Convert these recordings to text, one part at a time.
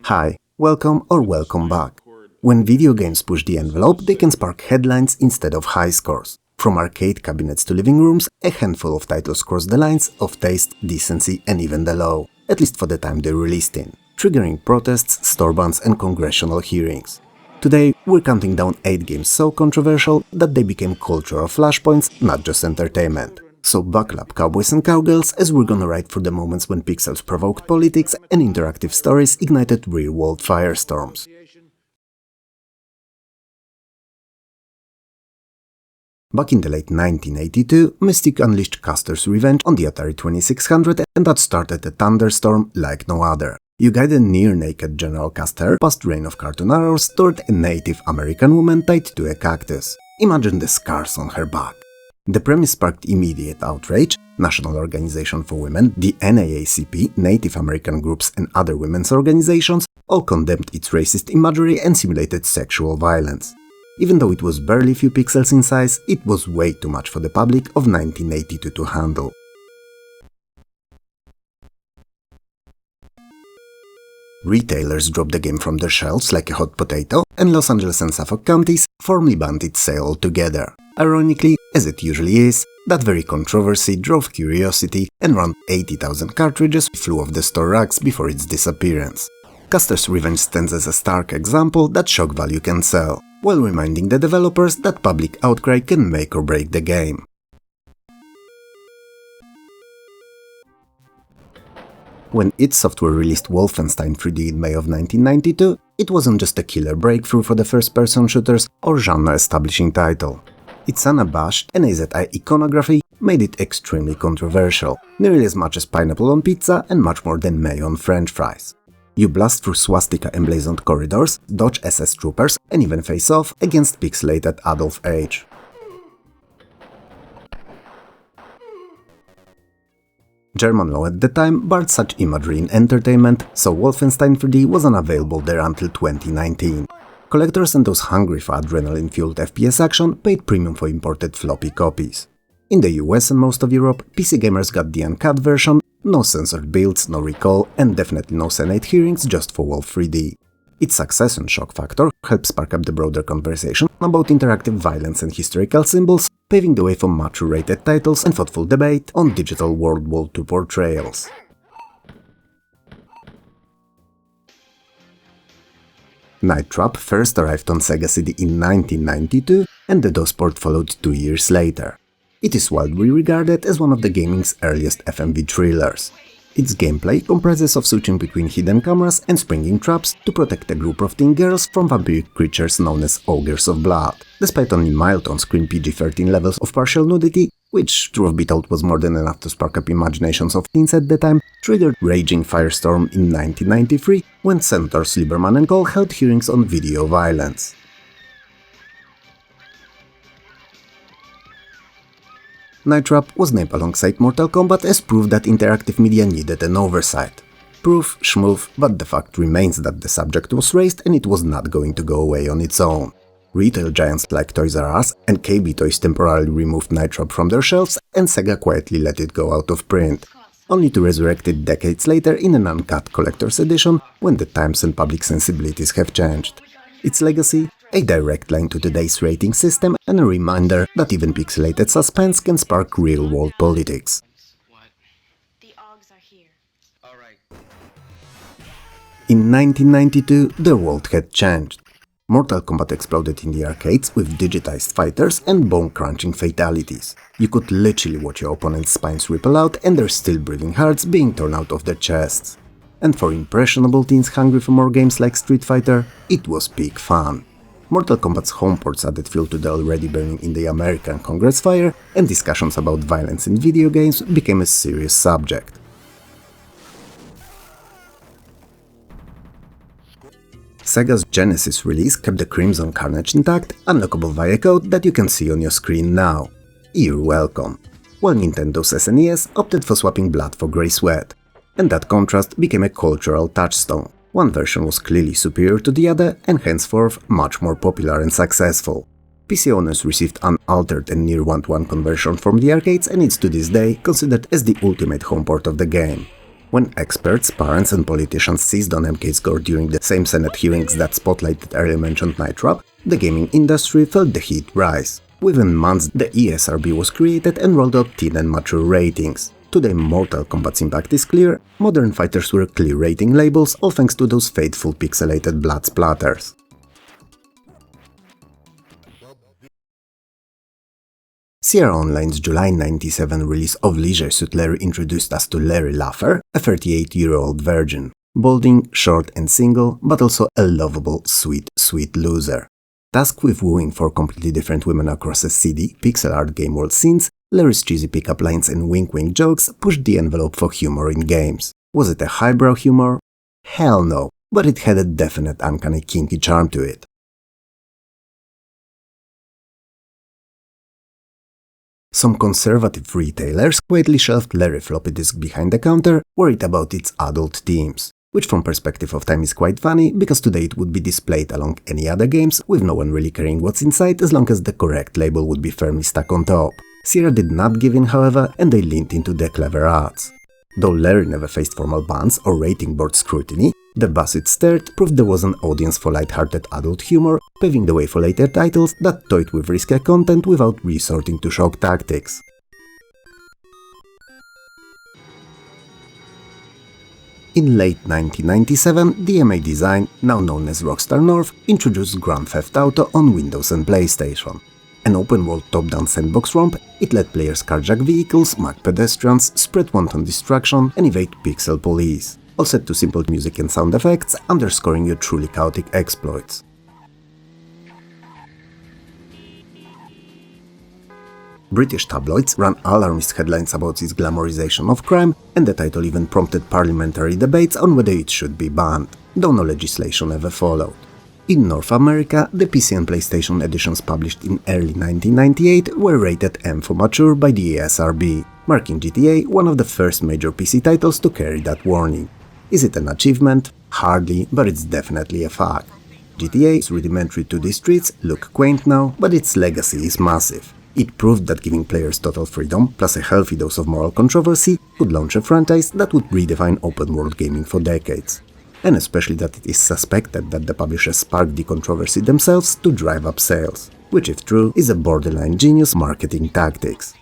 Hi, welcome or welcome back. When video games push the envelope, they can spark headlines instead of high scores. From arcade cabinets to living rooms, a handful of titles cross the lines of taste, decency and even the law, at least for the time they're released in, triggering protests, store bans and congressional hearings. Today, we're counting down 8 games so controversial that they became cultural flashpoints, not just entertainment. So buckle up, cowboys and cowgirls, as we're gonna ride through the moments when pixels provoked politics and interactive stories ignited real-world firestorms. Back in the late 1982, Mystic unleashed Custer's revenge on the Atari 2600, and that started a thunderstorm like no other. You guide a near-naked General Custer past rain of cartoon arrows toward a Native American woman tied to a cactus. Imagine the scars on her back. The premise sparked immediate outrage. National Organization for Women, the NAACP, Native American groups and other women's organizations all condemned its racist imagery and simulated sexual violence. Even though it was barely few pixels in size, it was way too much for the public of 1982 to handle. Retailers dropped the game from their shelves like a hot potato, and Los Angeles and Suffolk counties formally banned its sale altogether. Ironically, as it usually is, that very controversy drove curiosity, and around 80,000 cartridges flew off the store racks before its disappearance. Custer's revenge stands as a stark example that shock value can sell, while reminding the developers that public outcry can make or break the game. When id Software released Wolfenstein 3D in May of 1992, it wasn't just a killer breakthrough for the first-person shooters or genre-establishing title. Its unabashed NAZI iconography made it extremely controversial, nearly as much as pineapple on pizza and much more than mayo on french fries. You blast through swastika-emblazoned corridors, dodge SS troopers, and even face off against pixelated Adolf H. German law at the time barred such imagery in entertainment, so Wolfenstein 3D was unavailable there until 2019. Collectors and those hungry for adrenaline-fueled FPS action paid premium for imported floppy copies. In the US and most of Europe, PC gamers got the uncut version, no censored builds, no recall, and definitely no Senate hearings just for Wolf 3D. Its success and shock factor helped spark up the broader conversation about interactive violence and historical symbols, paving the way for mature-rated titles and thoughtful debate on digital World War II portrayals. Night Trap first arrived on Sega CD in 1992, and the DOS port followed 2 years later. It is widely regarded as one of the gaming's earliest FMV thrillers. Its gameplay comprises of switching between hidden cameras and springing traps to protect a group of teen girls from vampiric creatures known as ogres of blood. Despite only mild on-screen PG-13 levels of partial nudity, which, truth be told, was more than enough to spark up imaginations of teens at the time, triggered raging firestorm in 1993 when Senators Lieberman and Cole held hearings on video violence. Night Trap was named alongside Mortal Kombat as proof that interactive media needed an oversight. Proof, schmoof, but the fact remains that the subject was raised and it was not going to go away on its own. Retail giants like Toys R Us and KB Toys temporarily removed Night Trap from their shelves, and Sega quietly let it go out of print, only to resurrect it decades later in an uncut collector's edition when the times and public sensibilities have changed. Its legacy? A direct line to today's rating system and a reminder that even pixelated suspense can spark real-world politics. In 1992, the world had changed. Mortal Kombat exploded in the arcades with digitized fighters and bone-crunching fatalities. You could literally watch your opponent's spines ripple out and their still-breathing hearts being torn out of their chests. And for impressionable teens hungry for more games like Street Fighter, it was peak fun. Mortal Kombat's homeports added fuel to the already burning in the American Congress fire, and discussions about violence in video games became a serious subject. Sega's Genesis release kept the Crimson Carnage intact, unlockable via code that you can see on your screen now. You're welcome. While Nintendo's SNES opted for swapping blood for grey sweat, and that contrast became a cultural touchstone. One version was clearly superior to the other and henceforth much more popular and successful. PC owners received unaltered and near one-to-one conversion from the arcades, and it's to this day considered as the ultimate homeport of the game. When experts, parents and politicians seized on MK's gore during the same Senate hearings that spotlighted earlier mentioned Night Trap, the gaming industry felt the heat rise. Within months, the ESRB was created and rolled out teen and mature ratings. Today, Mortal Kombat's impact is clear. Modern fighters were clear rating labels, all thanks to those fateful pixelated blood splatters. Sierra Online's July 97 release of Leisure Suit Larry introduced us to Larry Laffer, a 38-year-old virgin. Balding, short and single, but also a lovable, sweet loser. Tasked with wooing 4 completely different women across a seedy, pixel art game world scenes, Larry's cheesy pickup lines and wink-wink jokes pushed the envelope for humor in games. Was it a highbrow humor? Hell no, but it had a definite uncanny kinky charm to it. Some conservative retailers quietly shelved Larry floppy disk behind the counter, worried about its adult themes. Which from perspective of time is quite funny, because today it would be displayed along any other games, with no one really caring what's inside as long as the correct label would be firmly stuck on top. Sierra did not give in, however, and they leaned into the clever ads. Though Larry never faced formal bans or rating board scrutiny, the buzz it stirred proved there was an audience for light-hearted adult humor, paving the way for later titles that toyed with riskier content without resorting to shock tactics. In late 1997, DMA Design, now known as Rockstar North, introduced Grand Theft Auto on Windows and PlayStation. An open-world top-down sandbox romp, it let players carjack vehicles, mug pedestrians, spread wanton destruction, and evade pixel police. All set to simple music and sound effects, underscoring your truly chaotic exploits. British tabloids ran alarmist headlines about its glamorization of crime, and the title even prompted parliamentary debates on whether it should be banned, though no legislation ever followed. In North America, the PC and PlayStation editions published in early 1998 were rated M for mature by the ESRB, marking GTA one of the first major PC titles to carry that warning. Is it an achievement? Hardly, but it's definitely a fact. GTA's rudimentary 2D streets look quaint now, but its legacy is massive. It proved that giving players total freedom, plus a healthy dose of moral controversy, could launch a franchise that would redefine open-world gaming for decades. And especially that it is suspected that the publishers sparked the controversy themselves to drive up sales, which if true, is a borderline genius marketing tactics.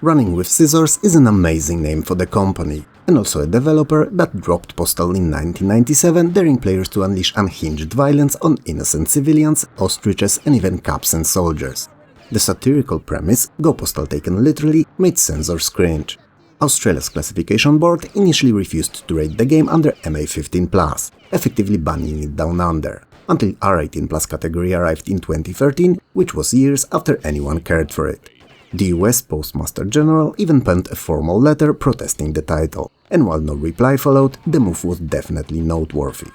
Running with Scissors is an amazing name for the company, and also a developer that dropped Postal in 1997, daring players to unleash unhinged violence on innocent civilians, ostriches and even cops and soldiers. The satirical premise, go Postal taken literally, made censors cringe. Australia's classification board initially refused to rate the game under MA15+, effectively banning it down under, until R18+ category arrived in 2013, which was years after anyone cared for it. The US Postmaster General even penned a formal letter protesting the title, and while no reply followed, the move was definitely noteworthy.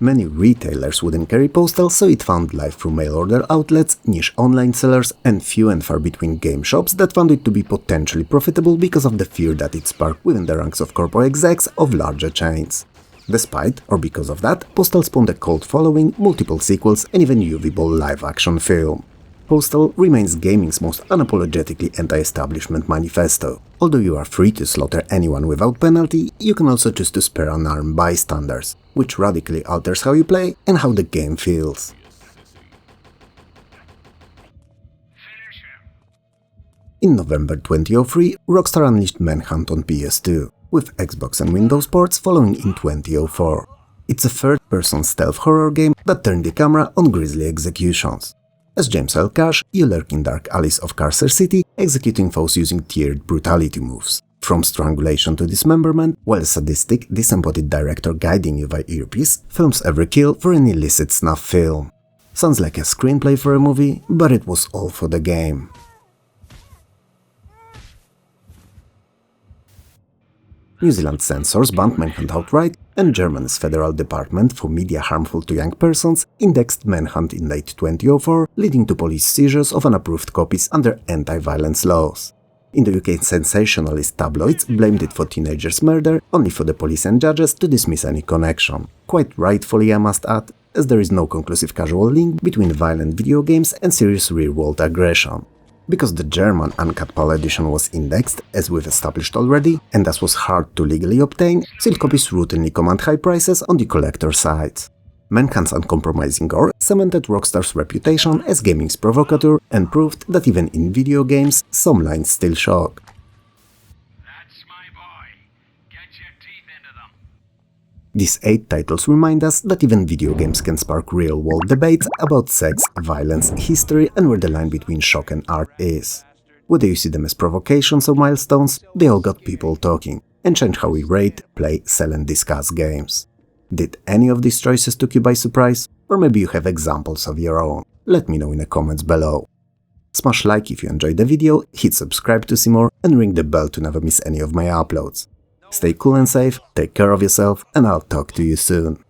Many retailers wouldn't carry Postal, so it found life through mail-order outlets, niche online sellers, and few and far between game shops that found it to be potentially profitable because of the fear that it sparked within the ranks of corporate execs of larger chains. Despite, or because of that, Postal spawned a cult following, multiple sequels, and even UV Ball live-action film. Postal remains gaming's most unapologetically anti-establishment manifesto. Although you are free to slaughter anyone without penalty, you can also choose to spare unarmed bystanders, which radically alters how you play and how the game feels. In November 2003, Rockstar unleashed Manhunt on PS2, with Xbox and Windows ports following in 2004. It's a third-person stealth horror game that turned the camera on grisly executions. As James L. Cash, you lurk in dark alleys of Custer City, executing foes using tiered brutality moves, from strangulation to dismemberment, while a sadistic, disembodied director guiding you via earpiece films every kill for an illicit snuff film. Sounds like a screenplay for a movie, but it was all for the game. New Zealand censors banned Manhunt outright, and Germany's Federal Department for Media Harmful to Young Persons indexed Manhunt in late 2004, leading to police seizures of unapproved copies under anti-violence laws. In the UK, sensationalist tabloids blamed it for teenagers' murder, only for the police and judges to dismiss any connection. Quite rightfully, I must add. as there is no conclusive causal link between violent video games and serious real-world aggression. Because the German Uncut PAL edition was indexed, as we've established already, and thus was hard to legally obtain, sealed copies routinely command high prices on the collector sites. Manhunt's uncompromising gore cemented Rockstar's reputation as gaming's provocateur and proved that even in video games, some lines still shock. That's my boy. Get your teeth into them. These 8 titles remind us that even video games can spark real-world debates about sex, violence, history, and where the line between shock and art is. Whether you see them as provocations or milestones, they all got people talking, and change how we rate, play, sell and discuss games. Did any of these choices took you by surprise? Or maybe you have examples of your own? Let me know in the comments below. Smash like if you enjoyed the video, hit subscribe to see more, and ring the bell to never miss any of my uploads. Stay cool and safe, take care of yourself, and I'll talk to you soon.